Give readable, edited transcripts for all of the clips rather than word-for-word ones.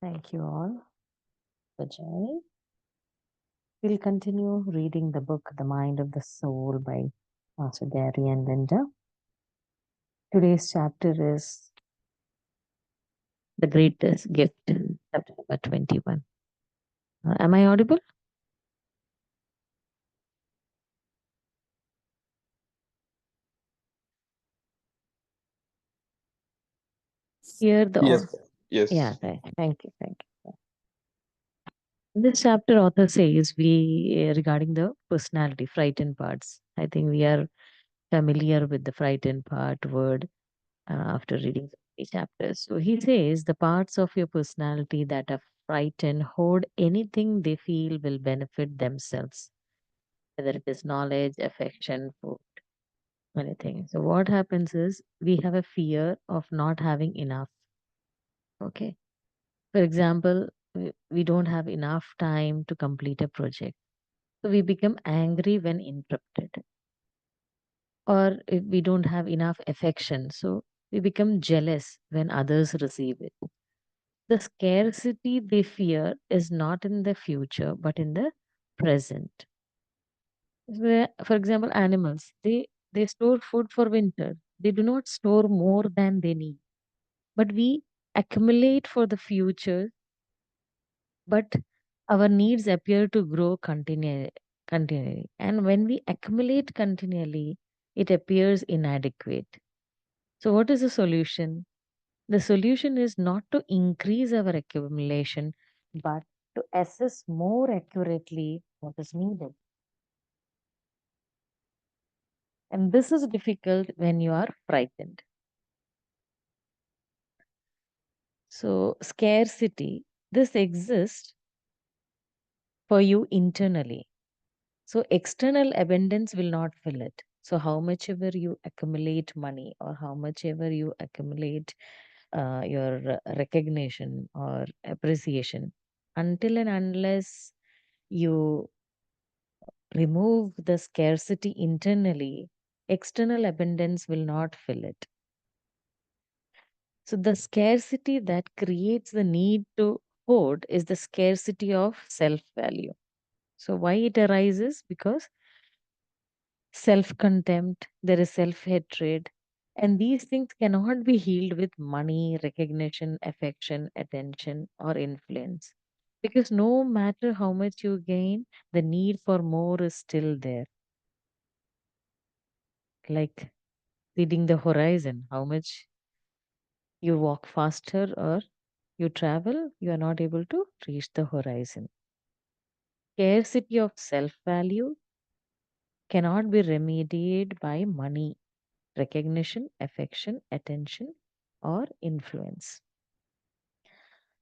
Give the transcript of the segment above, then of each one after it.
Thank you all for joining. We'll continue reading the book The Mind of the Soul by Master Gary and Linda. Today's chapter is The Greatest Gift, chapter number 21. Am I audible? Here the Yes, author. Yeah, yes, thank you, thank you. In this chapter, author says we regarding the personality, frightened parts. I think we are familiar with the frightened part word after reading the chapters. So he says the parts of your personality that are frightened hoard anything they feel will benefit themselves, whether it is knowledge, affection, food, anything. So what happens is we have a fear of not having enough. Okay. For example, we don't have enough time to complete a project. So we become angry when interrupted. Or if we don't have enough affection. So we become jealous when others receive it. The scarcity they fear is not in the future, but in the present. For example, animals, they store food for winter. They do not store more than they need. But we accumulate for the future, but our needs appear to grow continually. And when we accumulate continually, it appears inadequate. So, what is the solution? The solution is not to increase our accumulation, but to assess more accurately what is needed. And this is difficult when you are frightened. So, scarcity, this exists for you internally. So, external abundance will not fill it. So, how much ever you accumulate money or how much ever you accumulate your recognition or appreciation, until and unless you remove the scarcity internally, external abundance will not fill it. So, the scarcity that creates the need to hoard is the scarcity of self value. So, why it arises? Because self contempt, there is self hatred, and these things cannot be healed with money, recognition, affection, attention, or influence. Because no matter how much you gain, the need for more is still there. Like reading the horizon, how much you walk faster or you travel, you are not able to reach the horizon. Scarcity of self value cannot be remedied by money, recognition, affection, attention, or influence.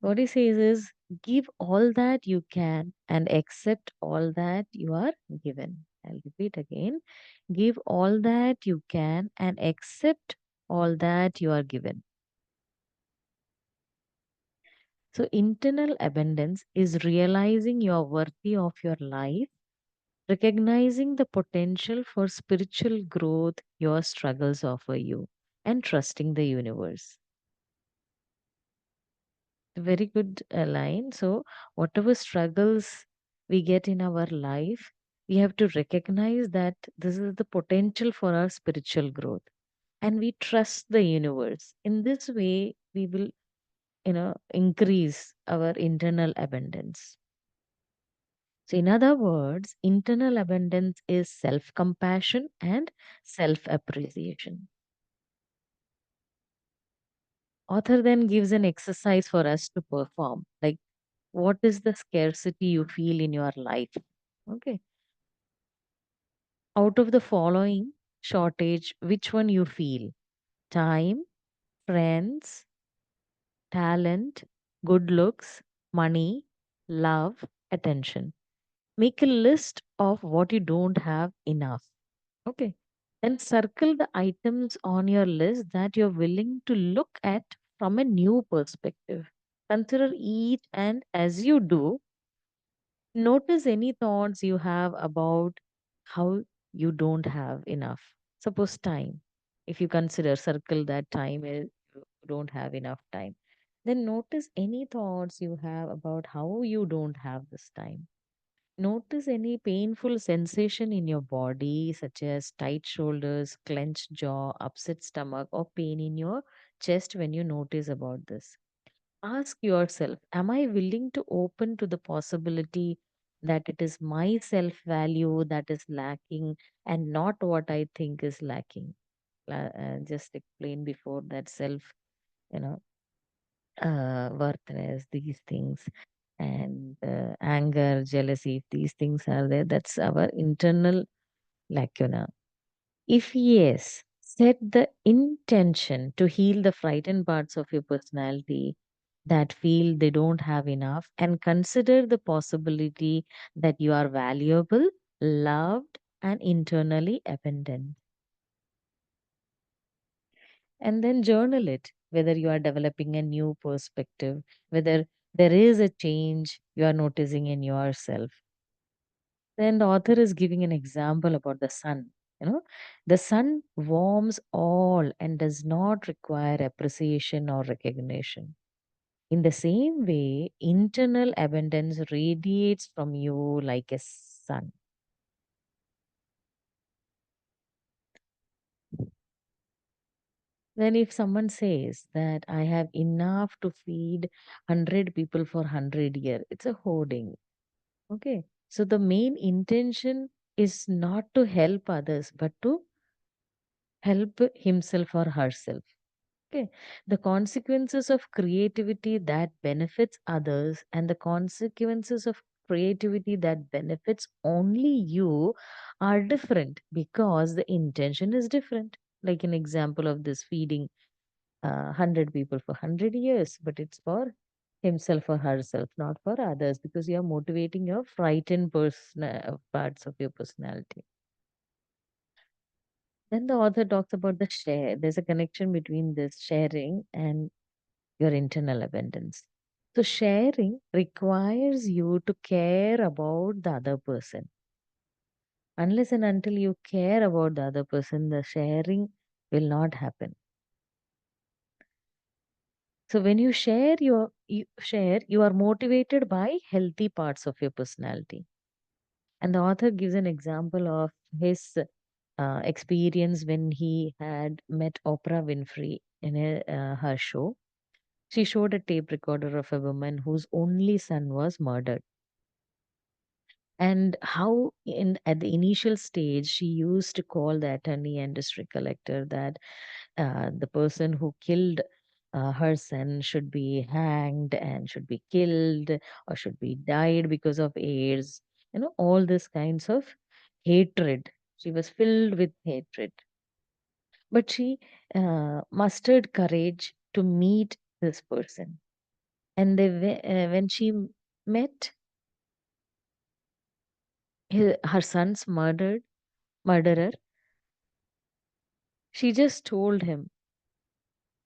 What he says is give all that you can and accept all that you are given. I'll repeat again. Give all that you can and accept all that you are given. So, internal abundance is realizing you are worthy of your life, recognizing the potential for spiritual growth your struggles offer you, and trusting the universe. Very good line. So, whatever struggles we get in our life, we have to recognize that this is the potential for our spiritual growth, and we trust the universe. In this way, we will, increase our internal abundance. So, in other words, internal abundance is self compassion and self appreciation. Author then gives an exercise for us to perform. Like, what is the scarcity you feel in your life? Okay. Out of the following shortage, which one you feel? Time, friends, talent, good looks, money, love, attention. Make a list of what you don't have enough. Okay. Then circle the items on your list that you're willing to look at from a new perspective. Consider each, and as you do, notice any thoughts you have about how you don't have enough. Suppose time. If you consider circle that time is you don't have enough time. Then notice any thoughts you have about how you don't have this time. Notice any painful sensation in your body, such as tight shoulders, clenched jaw, upset stomach, or pain in your chest when you notice about this. Ask yourself, am I willing to open to the possibility that it is my self value that is lacking and not what I think is lacking? Just explained before that you know, worthiness, these things, and anger, jealousy, if these things are there, that's our internal lacuna. If yes, set the intention to heal the frightened parts of your personality that feel they don't have enough, and consider the possibility that you are valuable, loved, and internally abundant. And then journal it, whether you are developing a new perspective, whether there is a change you are noticing in yourself. Then the author is giving an example about the sun. The sun warms all and does not require appreciation or recognition. In the same way, internal abundance radiates from you like a sun. Then, if someone says that I have enough to feed 100 people for 100 years, it's a hoarding. Okay. So, the main intention is not to help others, but to help himself or herself. Okay. The consequences of creativity that benefits others and the consequences of creativity that benefits only you are different because the intention is different. Like an example of this feeding 100 people for 100 years, but it's for himself or herself, not for others, because you are motivating your frightened parts of your personality. Then the author talks about the share. There's a connection between this sharing and your internal abundance. So, sharing requires you to care about the other person. Unless and until you care about the other person, the sharing will not happen. So, when you share, you are motivated by healthy parts of your personality. And the author gives an example of his experience when he had met Oprah Winfrey in her show. She showed a tape recorder of a woman whose only son was murdered, and how in at the initial stage she used to call the attorney and district collector that the person who killed her son should be hanged and should be killed or should be died because of AIDS. All these kinds of hatred. She was filled with hatred, but she mustered courage to meet this person. And when she met her son's murderer, she just told him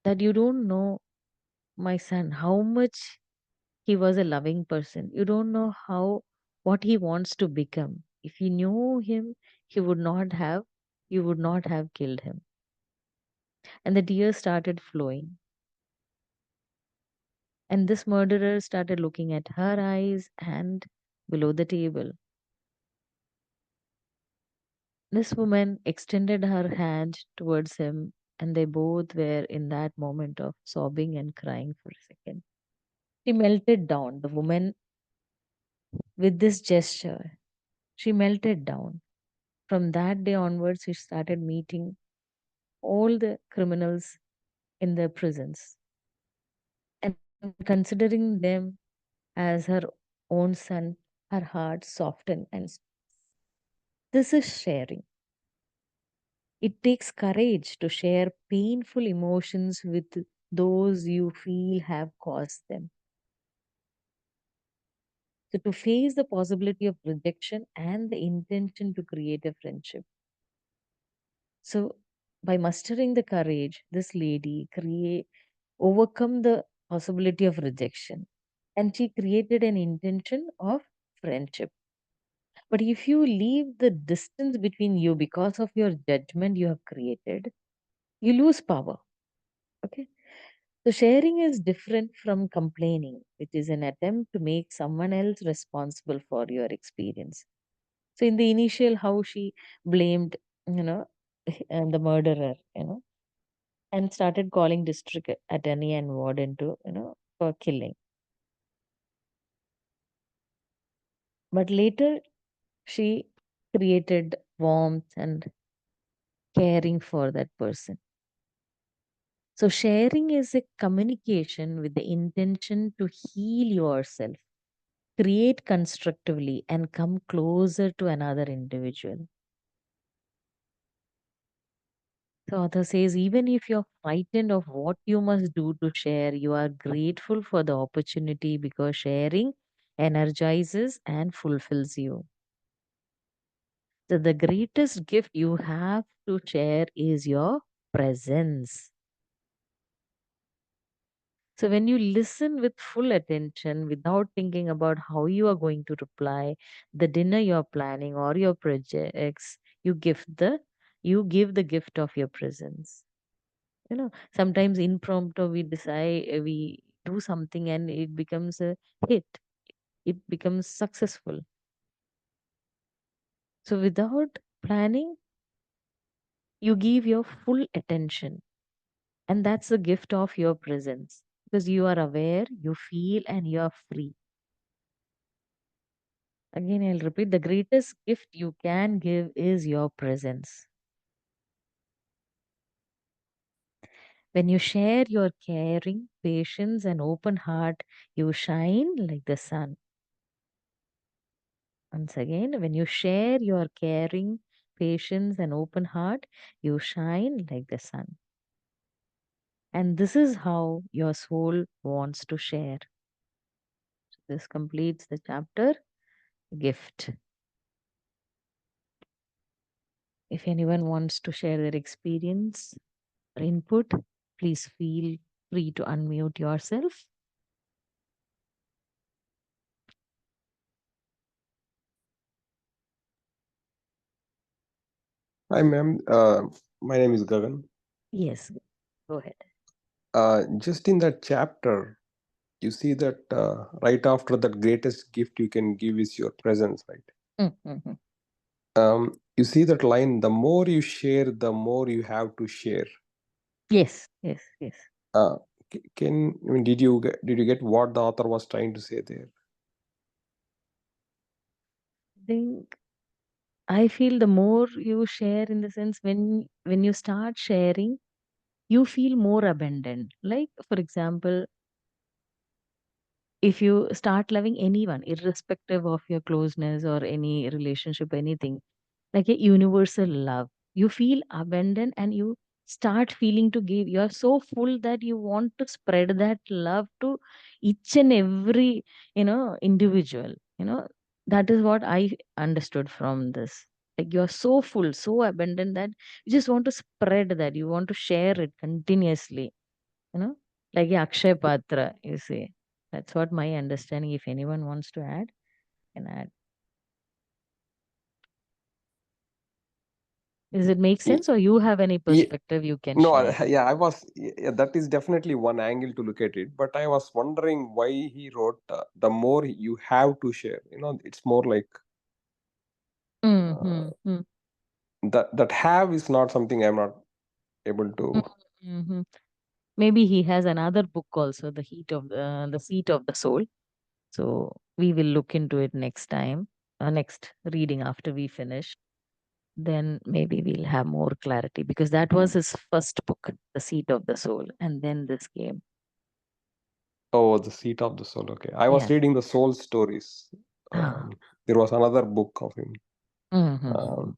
that you don't know my son, how much he was a loving person. You don't know how what he wants to become. If you knew him, he would not have you would not have killed him. And the tears started flowing. And this murderer started looking at her eyes and below the table. This woman extended her hand towards him, and they both were in that moment of sobbing and crying for a second. She melted down. The woman, with this gesture, she melted down. From that day onwards, she started meeting all the criminals in the prisons and considering them as her own son. Her heart softened, and this is sharing. It takes courage to share painful emotions with those you feel have caused them. So, to face the possibility of rejection and the intention to create a friendship. So, by mustering the courage, this lady overcome the possibility of rejection, and she created an intention of friendship. But if you leave the distance between you because of your judgment you have created, you lose power. Okay. So sharing is different from complaining, which is an attempt to make someone else responsible for your experience. So in the initial, how she blamed, you know, and the murderer, and started calling district attorney and warden to, for killing. But later, she created warmth and caring for that person. So sharing is a communication with the intention to heal yourself, create constructively, and come closer to another individual. The author says, even if you're frightened of what you must do to share, you are grateful for the opportunity because sharing energizes and fulfills you. So the greatest gift you have to share is your presence. So when you listen with full attention without thinking about how you are going to reply, the dinner you're planning or your projects, you give the gift of your presence. Sometimes impromptu we decide we do something and it becomes a hit. It becomes successful. So without planning, you give your full attention. And that's the gift of your presence because you are aware, you feel, and you are free. Again, I'll repeat, the greatest gift you can give is your presence. When you share your caring, patience, and open heart, you shine like the sun. Once again, when you share your caring, patience, and open heart, you shine like the sun. And this is how your soul wants to share. This completes the chapter gift. If anyone wants to share their experience or input, please feel free to unmute yourself. Hi, ma'am. My name is Gagan. Yes, go ahead. Just in that chapter, you see that right after that greatest gift you can give is your presence, right? Mm-hmm. You see that line, the more you share, the more you have to share. Yes, yes, yes. Uh, I mean, did you get what the author was trying to say there? Think I feel the more you share, in the sense when you start sharing, you feel more abundant. Like for example, if you start loving anyone, irrespective of your closeness or any relationship, anything, like a universal love, you feel abundant and you start feeling to give. You are so full that you want to spread that love to each and every individual. That is what I understood from this. Like you are so full, so abundant that you just want to spread that, you want to share it continuously, you know like a Akshay Patra, you see. That's what my understanding. If anyone wants to add, can add. Does it make sense, or you have any Yeah, perspective you can no, share? yeah, yeah, that is definitely one angle to look at it. But I was wondering why he wrote the more you have to share. It's more like uh, Mm-hmm. that have is not something I'm not able to. Mm-hmm. Maybe he has another book also, the seat of the soul. So we will look into it next time, next reading after we finish. Then maybe we'll have more clarity because that was his first book, The Seat of the Soul, and then this came. Oh, the seat of the soul. Okay, I was Yeah. reading the soul stories. Ah. There was another book of him. Mm-hmm. Um,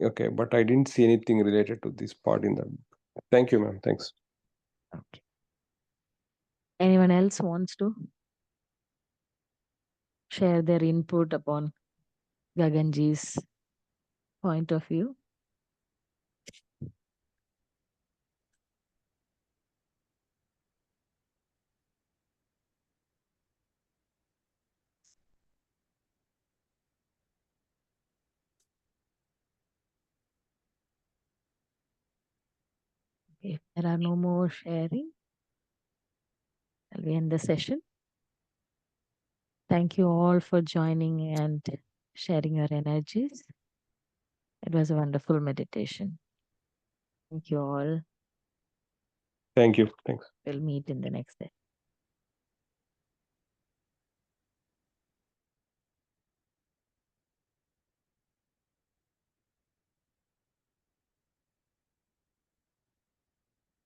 okay, but I didn't see anything related to this part in that book. Thank you, ma'am. Thanks. Okay. Anyone else wants to share their input upon Gaganji's point of view? If there are no more sharing, Shall we end the session? Thank you all for joining and sharing your energies. It was a wonderful meditation. Thank you all. Thank you. Thanks. We'll meet in the next day.